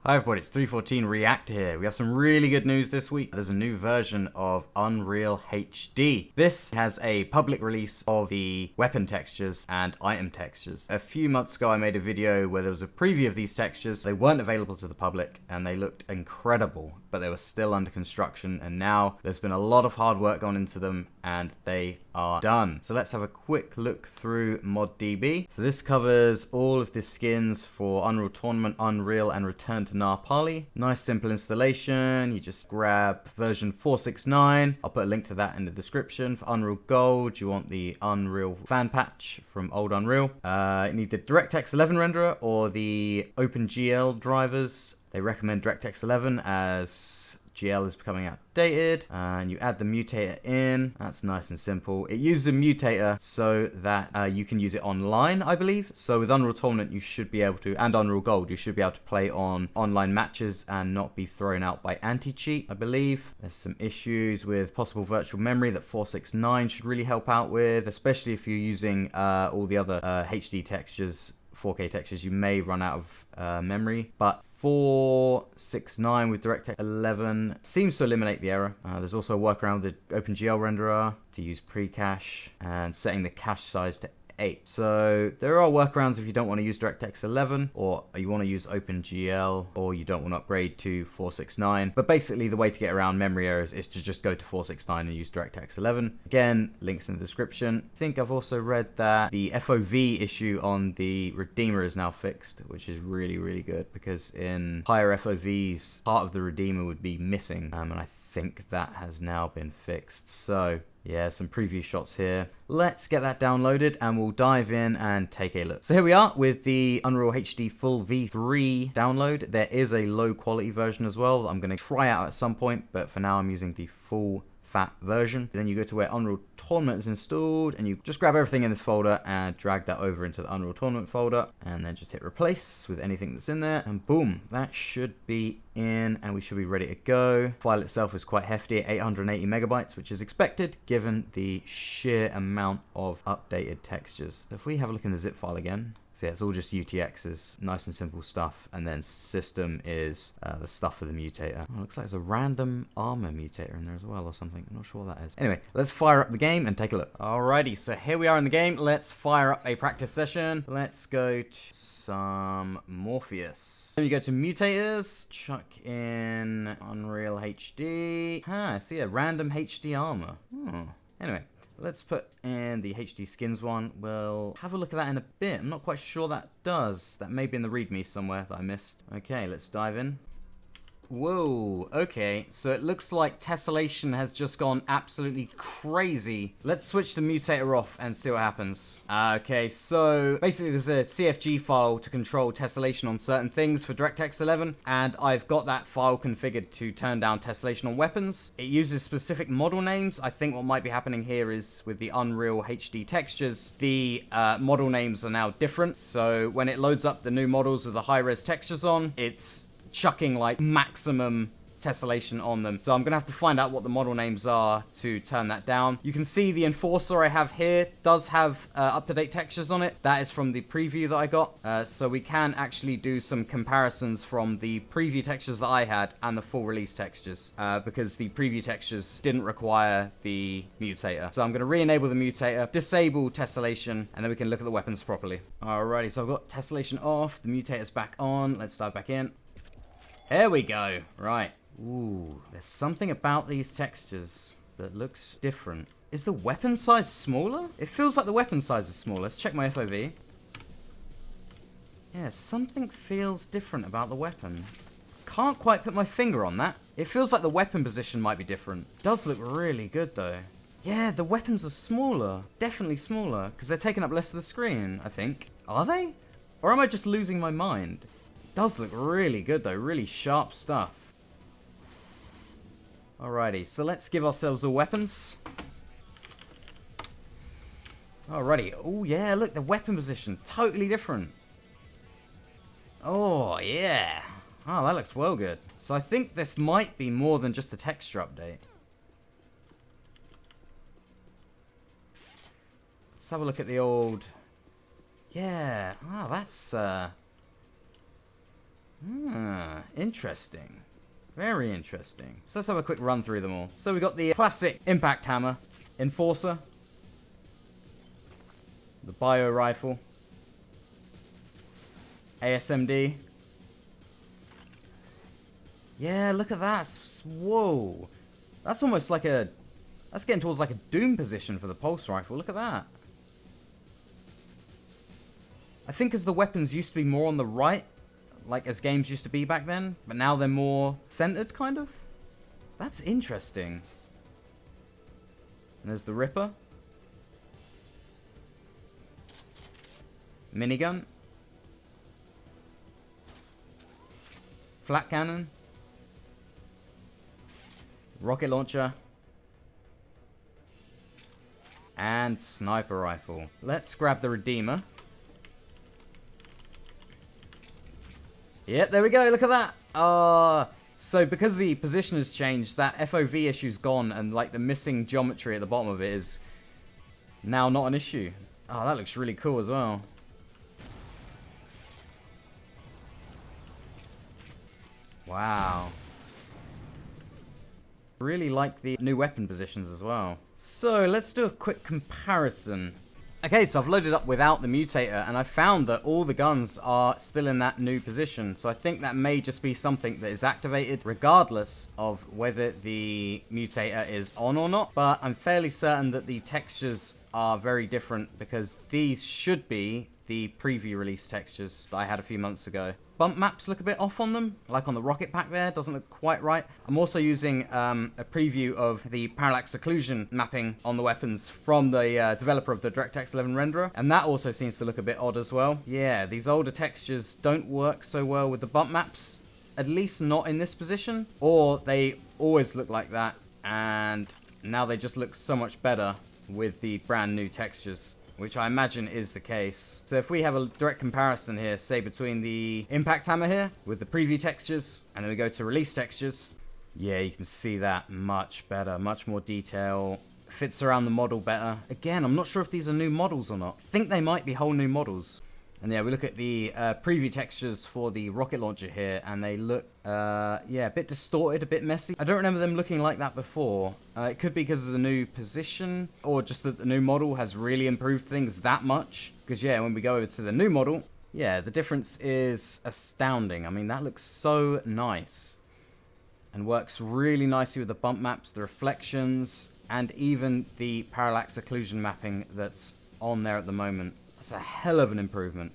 Hi everybody, it's 314 React here. We have some really good news this week. There's a new version of Unreal HD. This has a public release of the weapon textures and item textures. A few months ago I made a video where there was a preview of these textures. They weren't available to the public and they looked incredible, but they were still under construction, and now there's been a lot of hard work gone into them and they are done. So let's have a quick look through ModDB. So this covers all of the skins for Unreal Tournament, Unreal, and Return to Napali. Nice simple installation. You just grab version 469. I'll put a link to that in the description. For Unreal Gold, you want the Unreal fan patch from OldUnreal. You need the DirectX11 renderer or the OpenGL drivers. They recommend DirectX11 as GL is becoming outdated, and you add the mutator in. That's nice and simple. It uses a mutator so that you can use it online, I believe. So with Unreal Tournament, you should be able to, and Unreal Gold, you should be able to play on online matches and not be thrown out by anti-cheat, I believe. There's some issues with possible virtual memory that 469 should really help out with, especially if you're using all the other HD textures, 4K textures. You may run out of memory, but 469 with DirectX 11 seems to eliminate the error. There's also a workaround with the OpenGL renderer to use pre-cache and setting the cache size to 8. So there are workarounds if you don't want to use DirectX 11, or you want to use OpenGL, or you don't want to upgrade to 469. But basically the way to get around memory errors is to just go to 469 and use DirectX 11. Again, links in the description. I think I've also read that the FOV issue on the Redeemer is now fixed, which is really, really good, because in higher FOVs, part of the Redeemer would be missing, and I think that has now been fixed. So yeah, some preview shots here. Let's get that downloaded and we'll dive in and take a look. So here we are with the Unreal HD Full V3 download. There is a low quality version as well that I'm going to try out at some point, but for now I'm using the full fat version. Then you go to where Unreal Tournament is installed and you just grab everything in this folder and drag that over into the Unreal Tournament folder, and then just hit replace with anything that's in there, and boom, that should be in and we should be ready to go. File itself is quite hefty at 880 megabytes, which is expected given the sheer amount of updated textures. So if we have a look in the zip file again, so yeah, it's all just UTXs, nice and simple stuff, and then system is the stuff for the mutator. Oh, looks like there's a random armor mutator in there as well or something. I'm not sure what that is. Anyway, let's fire up the game and take a look. Alrighty, so here we are in the game. Let's fire up a practice session. Let's go to some Morpheus. Then you go to mutators, chuck in Unreal HD. I see a random HD armor. Anyway. Let's put in the HD skins one. We'll have a look at that in a bit. I'm not quite sure that does. That may be in the README somewhere that I missed. Okay, let's dive in. Whoa, okay, so it looks like Tessellation has just gone absolutely crazy. Let's switch the mutator off and see what happens. Okay, so basically there's a CFG file to control Tessellation on certain things for DirectX 11, and I've got that file configured to turn down Tessellation on weapons. It uses specific model names. I think what might be happening here is with the Unreal HD textures, the model names are now different. So when it loads up the new models with the high-res textures on, it's chucking like maximum tessellation on them. So I'm gonna have to find out what the model names are to turn that down. You can see the Enforcer I have here does have up-to-date textures on it. That is from the preview that I got. So we can actually do some comparisons from the preview textures that I had and the full release textures, because the preview textures didn't require the mutator. So I'm gonna re-enable the mutator, disable tessellation, and then we can look at the weapons properly. Alrighty, so I've got tessellation off, the mutator's back on. Let's dive back in. Here we go. Right. Ooh, there's something about these textures that looks different. Is the weapon size smaller? It feels like the weapon size is smaller. Let's check my FOV. Yeah, something feels different about the weapon. Can't quite put my finger on that. It feels like the weapon position might be different. Does look really good though. Yeah, the weapons are smaller. Definitely smaller, because they're taking up less of the screen, I think. Are they? Or am I just losing my mind? Does look really good though, really sharp stuff. Alrighty, so let's give ourselves all weapons. Alrighty, oh yeah, look, the weapon position, totally different. Oh yeah, oh that looks well good. So I think this might be more than just a texture update. Let's have a look at the old... Yeah, oh that's... Interesting. Very interesting. So let's have a quick run through them all. So we got the classic impact hammer, enforcer, the bio rifle, ASMD. Yeah, look at that. Whoa. That's almost like a... That's getting towards like a Doom position for the pulse rifle. Look at that. I think as the weapons used to be more on the right, like as games used to be back then, but now they're more centered, kind of. That's interesting. And there's the Ripper. Minigun. Flat cannon. Rocket launcher. And sniper rifle. Let's grab the Redeemer. Yep, there we go. Look at that. So because the position has changed, that FOV issue's gone, and like the missing geometry at the bottom of it is now not an issue. Oh, that looks really cool as well. Wow. Really like the new weapon positions as well. So let's do a quick comparison. Okay, so I've loaded up without the mutator, and I found that all the guns are still in that new position. So I think that may just be something that is activated regardless of whether the mutator is on or not. But I'm fairly certain that the textures are very different because these should be the preview release textures that I had a few months ago. Bump maps look a bit off on them, like on the rocket pack there, doesn't look quite right. I'm also using a preview of the Parralax Occlusion mapping on the weapons from the developer of the DirectX11 renderer, and that also seems to look a bit odd as well. Yeah, these older textures don't work so well with the bump maps, at least not in this position, or they always look like that, and now they just look so much better with the brand new textures, which I imagine is the case. So if we have a direct comparison here, say between the impact hammer here with the preview textures, and then we go to release textures, yeah, you can see that much better, much more detail, fits around the model better. Again, I'm not sure if these are new models or not. I think they might be whole new models. And yeah, we look at the preview textures for the rocket launcher here, and they look, yeah, a bit distorted, a bit messy. I don't remember them looking like that before. It could be because of the new position, or just that the new model has really improved things that much. Because yeah, when we go over to the new model, yeah, the difference is astounding. I mean, that looks so nice. And works really nicely with the bump maps, the reflections, and even the parallax occlusion mapping that's on there at the moment. That's a hell of an improvement.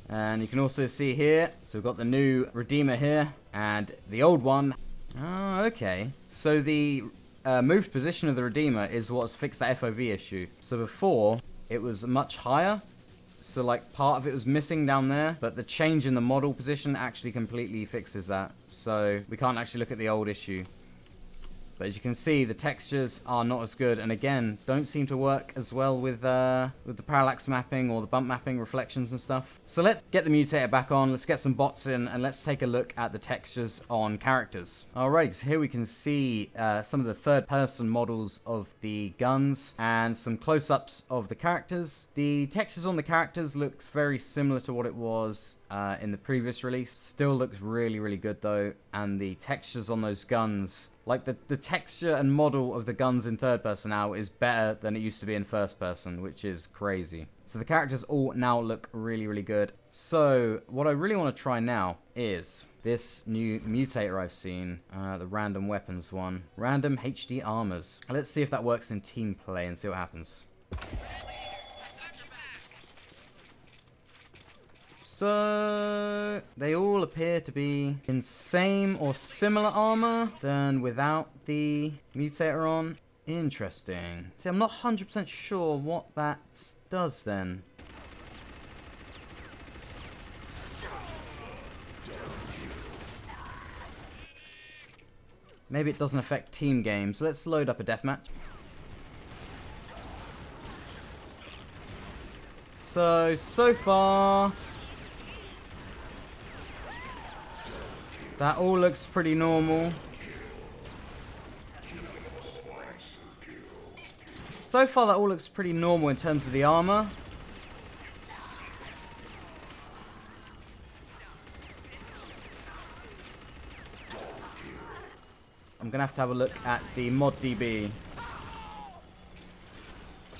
And you can also see here, so we've got the new Redeemer here, and the old one. Oh, okay. So the moved position of the Redeemer is what's fixed that FOV issue. So before, it was much higher. So like part of it was missing down there, but the change in the model position actually completely fixes that. So we can't actually look at the old issue. But as you can see, the textures are not as good, and again, don't seem to work as well with the parallax mapping or the bump mapping, reflections and stuff. So let's get the mutator back on, let's get some bots in, and let's take a look at the textures on characters. Alright, so here we can see some of the third-person models of the guns, and some close-ups of the characters. The textures on the characters looks very similar to what it was in the previous release. Still looks really, really good though, and the textures on those guns, like the texture and model of the guns in third person now is better than it used to be in first person, which is crazy. So the characters all now look really, really good. So what I really want to try now is this new mutator I've seen, the random weapons one. Random HD armors. Let's see if that works in team play and see what happens. So they all appear to be in same or similar armor than without the mutator on. Interesting. See, I'm not 100% sure what that does then. Maybe it doesn't affect team games. Let's load up a deathmatch. So far, that all looks pretty normal. So far, that all looks pretty normal in terms of the armor. I'm going to have a look at the mod DB.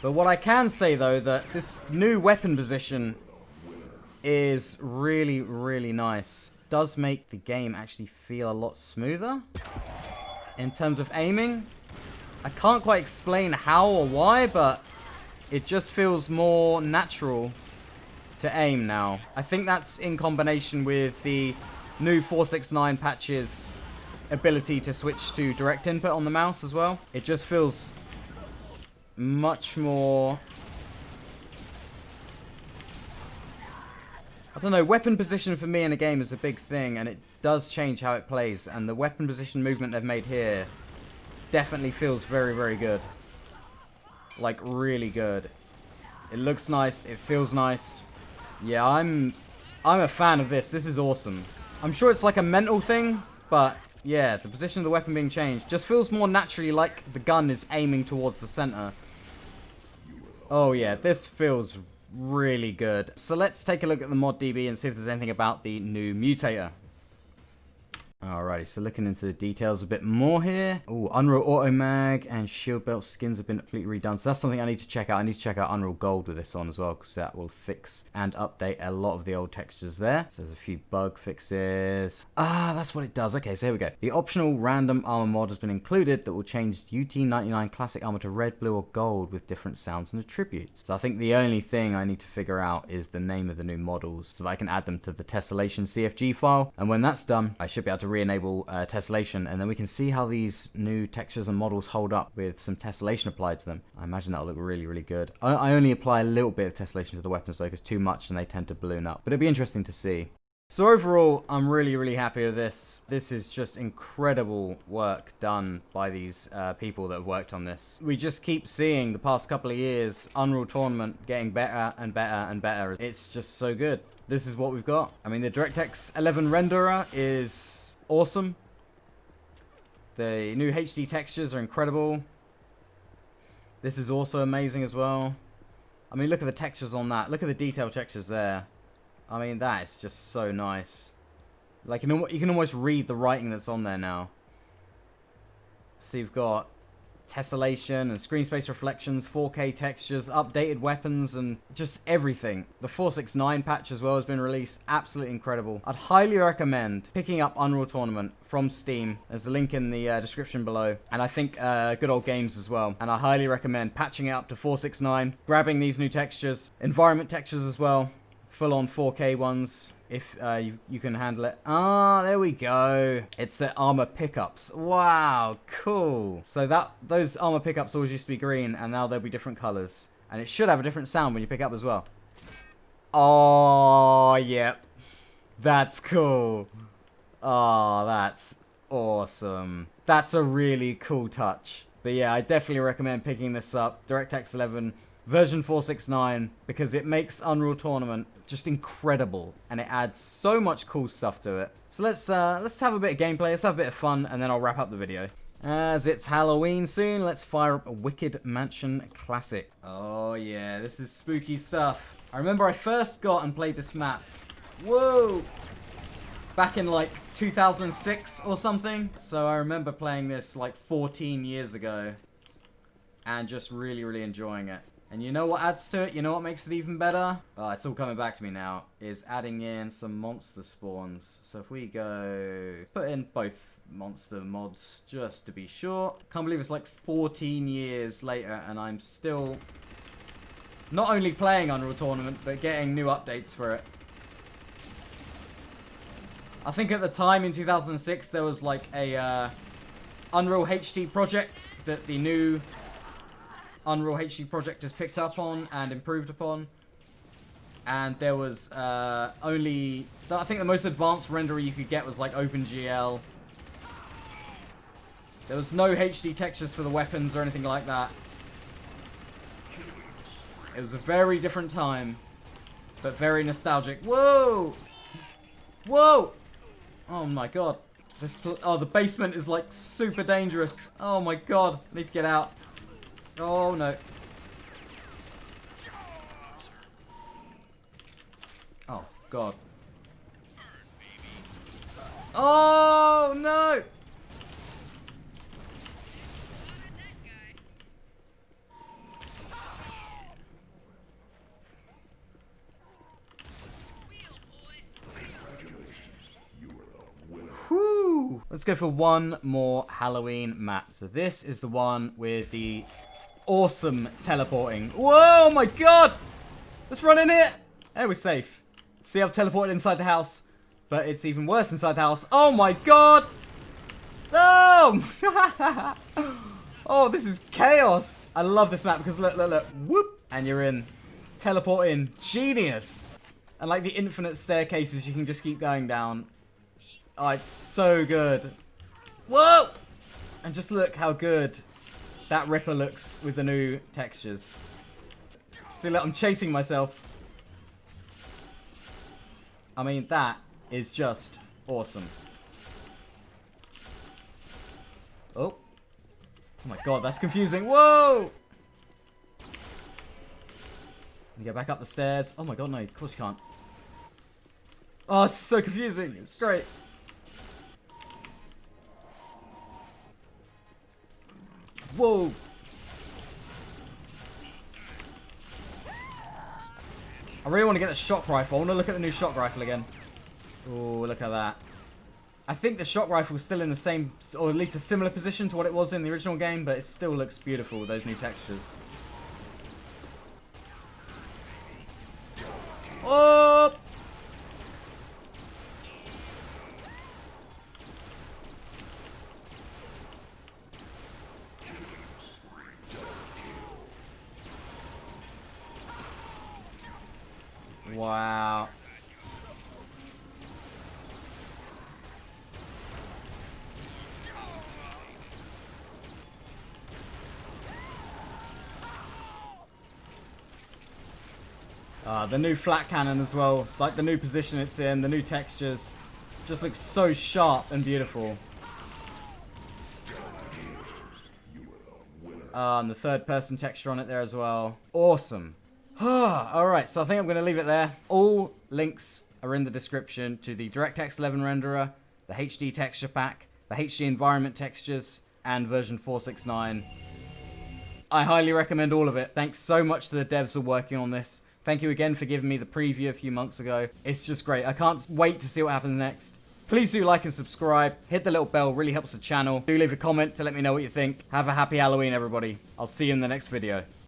But what I can say, though, that this new weapon position is really, really nice. Does make the game actually feel a lot smoother in terms of aiming. I can't quite explain how or why, but it just feels more natural to aim now. I think that's in combination with the new 469 patch's ability to switch to direct input on the mouse as well. It just feels much more... I don't know, weapon position for me in a game is a big thing, and it does change how it plays, and the weapon position movement they've made here definitely feels very, very good. Like, really good. It looks nice, it feels nice. Yeah, I'm a fan of this. This is awesome. I'm sure it's like a mental thing, but yeah, the position of the weapon being changed just feels more naturally like the gun is aiming towards the center. Oh yeah, this feels really good. So let's take a look at the mod DB and see if there's anything about the new mutator. Alrighty, so looking into the details a bit more here. Oh, Unreal Auto Mag and Shield Belt skins have been completely redone. So that's something I need to check out. I need to check out Unreal Gold with this on as well, because that will fix and update a lot of the old textures there. So there's a few bug fixes. Ah, that's what it does. Okay, so here we go. The optional random armor mod has been included that will change UT99 classic armor to red, blue, or gold with different sounds and attributes. So I think the only thing I need to figure out is the name of the new models so that I can add them to the Tessellation CFG file. And when that's done, I should be able to re-enable Tessellation, and then we can see how these new textures and models hold up with some Tessellation applied to them. I imagine that'll look really, really good. I only apply a little bit of Tessellation to the weapons though, because too much and they tend to balloon up. But it'll be interesting to see. So overall, I'm really, really happy with this. This is just incredible work done by these people that have worked on this. We just keep seeing the past couple of years Unreal Tournament getting better and better and better. It's just so good. This is what we've got. I mean, the DirectX11 renderer is awesome. The new HD textures are incredible. This is also amazing as well. I mean, look at the textures on that. Look at the detail textures there. I mean, that is just so nice. Like, you can almost read the writing that's on there now. So you've got tessellation and screen space reflections, 4K textures, updated weapons, and just everything. The 469 patch as well has been released. Absolutely incredible. I'd highly recommend picking up Unreal Tournament from Steam. There's a link in the description below. And I think Good Old Games as well. And I highly recommend patching it up to 469, grabbing these new textures, environment textures as well, full-on 4K ones, if you can handle it. Ah, there we go. It's the armor pickups. Wow, cool. So those armor pickups always used to be green, and now they'll be different colors. And it should have a different sound when you pick up as well. Oh, yep. That's cool. Oh, that's awesome. That's a really cool touch. But yeah, I definitely recommend picking this up. DirectX11 version 469, because it makes Unreal Tournament just incredible, and it adds so much cool stuff to it. So let's have a bit of gameplay, let's have a bit of fun, and then I'll wrap up the video. As it's Halloween soon, let's fire up a Wicked Mansion Classic. Oh yeah, this is spooky stuff. I remember I first got and played this map. Whoa! Back in like 2006 or something. So I remember playing this like 14 years ago, and just really, really enjoying it. And you know what adds to it? You know what makes it even better? Oh, it's all coming back to me now. Is adding in some monster spawns. So if we go... put in both monster mods just to be sure. Can't believe it's like 14 years later and I'm still not only playing Unreal Tournament, but getting new updates for it. I think at the time in 2006 there was like a Unreal HD project that the new Unreal HD project has picked up on and improved upon, and there was only, I think the most advanced renderer you could get was like OpenGL. There was no HD textures for the weapons or anything like that. It was a very different time, but very nostalgic. Whoa! Whoa! Oh my god. Oh, the basement is like super dangerous. Oh my god. I need to get out. Oh no. Oh god. Oh no! Let's go for one more Halloween map. So this is the one with the awesome teleporting. Whoa, my God! Let's run in here. Hey, we're safe. See, I've teleported inside the house, but it's even worse inside the house. Oh my God! Oh! Oh, this is chaos. I love this map because look, look, look. Whoop! And you're in. Teleporting. Genius. And like the infinite staircases, you can just keep going down. Oh, it's so good. Whoa! And just look how good that Ripper looks with the new textures. See, look, I'm chasing myself. I mean, that is just awesome. Oh. Oh my God, that's confusing. Whoa! You get back up the stairs. Oh my God, no, of course you can't. Oh, it's so confusing. It's great. Whoa! I really want to get the shock rifle. I want to look at the new shock rifle again. Oh, look at that. I think the shock rifle is still in the same, or at least a similar position to what it was in the original game, but it still looks beautiful with those new textures. Oh! Wow. The new flat cannon as well. Like the new position it's in, the new textures. Just looks so sharp and beautiful. And the third person texture on it there as well. Awesome. Alright, so I think I'm going to leave it there. All links are in the description to the DirectX11 renderer, the HD texture pack, the HD environment textures, and version 469. I highly recommend all of it. Thanks so much to the devs who are working on this. Thank you again for giving me the preview a few months ago. It's just great. I can't wait to see what happens next. Please do like and subscribe. Hit the little bell, really helps the channel. Do leave a comment to let me know what you think. Have a happy Halloween, everybody. I'll see you in the next video.